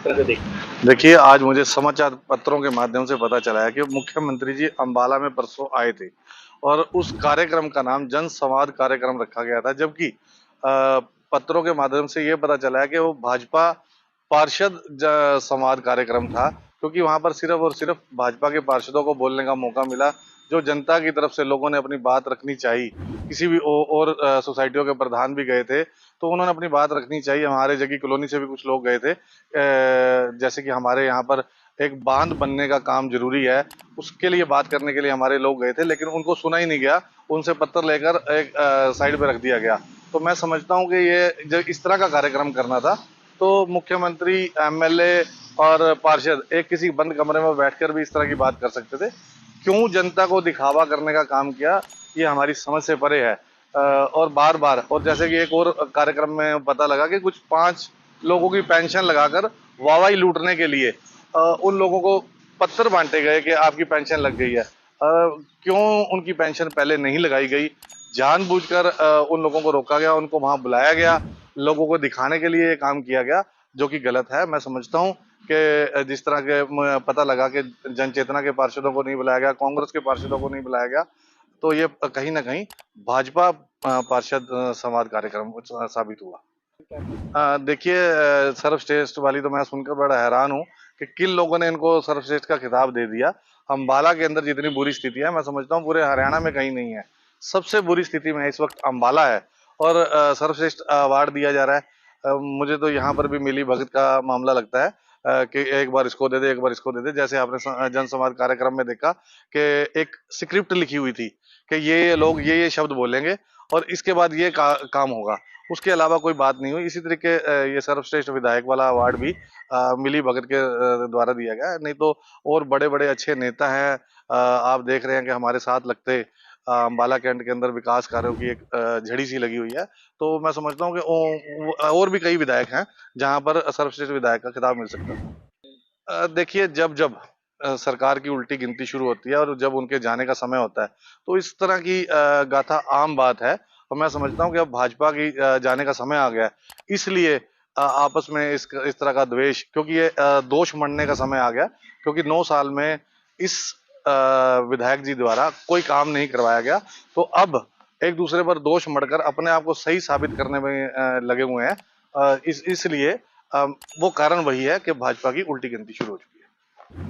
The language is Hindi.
तरह से देखते हैं? देखिए, आज मुझे समाचार पत्रों के माध्यम से पता चला है कि मुख्यमंत्री जी अंबाला में परसों आए थे और उस कार्यक्रम का नाम जन संवाद कार्यक्रम रखा गया था। जबकि पत्रों के माध्यम से ये पता चला है कि वो भाजपा पार्षद संवाद कार्यक्रम था, क्योंकि वहां पर सिर्फ और सिर्फ भाजपा के पार्षदों को बोलने का मौका मिला। जो जनता की तरफ से लोगों ने अपनी बात रखनी चाहिए, किसी भी और सोसाइटियों के प्रधान भी गए थे तो उन्होंने अपनी बात रखनी चाहिए। हमारे जगह कॉलोनी से भी कुछ लोग गए थे, जैसे कि हमारे यहाँ पर एक बांध बनने का काम जरूरी है, उसके लिए बात करने के लिए हमारे लोग गए थे, लेकिन उनको सुना ही नहीं गया। उनसे पत्र लेकर एक साइड पे रख दिया गया। तो मैं समझता हूँ कि ये जब इस तरह का कार्यक्रम करना था तो मुख्यमंत्री, एमएलए और पार्षद एक किसी बंद कमरे में बैठकर भी इस तरह की बात कर सकते थे। क्यों जनता को दिखावा करने का काम किया, ये हमारी समझ से परे है। और बार बार, और जैसे कि एक और कार्यक्रम में पता लगा कि कुछ 5 लोगों की पेंशन लगाकर वाहवाही लूटने के लिए उन लोगों को पत्र बांटे गए कि आपकी पेंशन लग गई है। क्यों उनकी पेंशन पहले नहीं लगाई गई? जानबूझकर उन लोगों को रोका गया, उनको वहां बुलाया गया, लोगों को दिखाने के लिए ये काम किया गया, जो कि गलत है। मैं समझता हूँ कि जिस तरह के पता लगा कि जन चेतना के पार्षदों को नहीं बुलाया गया, कांग्रेस के पार्षदों को नहीं बुलाया गया, तो ये कहीं ना कहीं भाजपा पार्षद संवाद कार्यक्रम साबित हुआ। देखिए, सर्वश्रेष्ठ वाली तो मैं सुनकर बड़ा हैरान हूँ कि किन लोगों ने इनको सर्वश्रेष्ठ का खिताब दे दिया। अंबाला के अंदर जितनी बुरी स्थिति है, मैं समझता हूँ पूरे हरियाणा में कहीं नहीं है। सबसे बुरी स्थिति में इस वक्त अंबाला है और सर्वश्रेष्ठ अवार्ड दिया जा रहा है। मुझे तो यहाँ पर भी मिली भगत का मामला लगता है, कि एक बार इसको दे दे, एक बार इसको दे दे। जैसे आपने जन संवाद कार्यक्रम में देखा कि एक स्क्रिप्ट लिखी हुई थी कि ये लोग ये शब्द बोलेंगे और इसके बाद ये काम होगा, उसके अलावा कोई बात नहीं हुई। इसी तरीके ये सर्वश्रेष्ठ विधायक वाला अवार्ड भी मिली भगत के द्वारा दिया गया है। नहीं तो और बड़े बड़े अच्छे नेता हैं, आप देख रहे हैं कि हमारे साथ लगते अम्बाला कैंट के अंदर विकास कार्यों की एक झड़ी सी लगी हुई है। तो मैं समझता हूँ कि और भी कई विधायक हैं जहां पर सर्वश्रेष्ठ विधायक का खिताब मिल सकता है। देखिए, जब जब सरकार की उल्टी गिनती शुरू होती है और जब उनके जाने का समय होता है, तो इस तरह की गाथा आम बात है। और मैं समझता हूँ कि अब भाजपा की जाने का समय आ गया है, इसलिए आपस में इस तरह का द्वेष, क्योंकि ये दोष मढ़ने का समय आ गया, क्योंकि 9 साल में इस विधायक जी द्वारा कोई काम नहीं करवाया गया। तो अब एक दूसरे पर दोष मढ़कर अपने आप को सही साबित करने में लगे हुए हैं। इसलिए वो कारण वही है कि भाजपा की उल्टी गिनती शुरू हो चुकी है।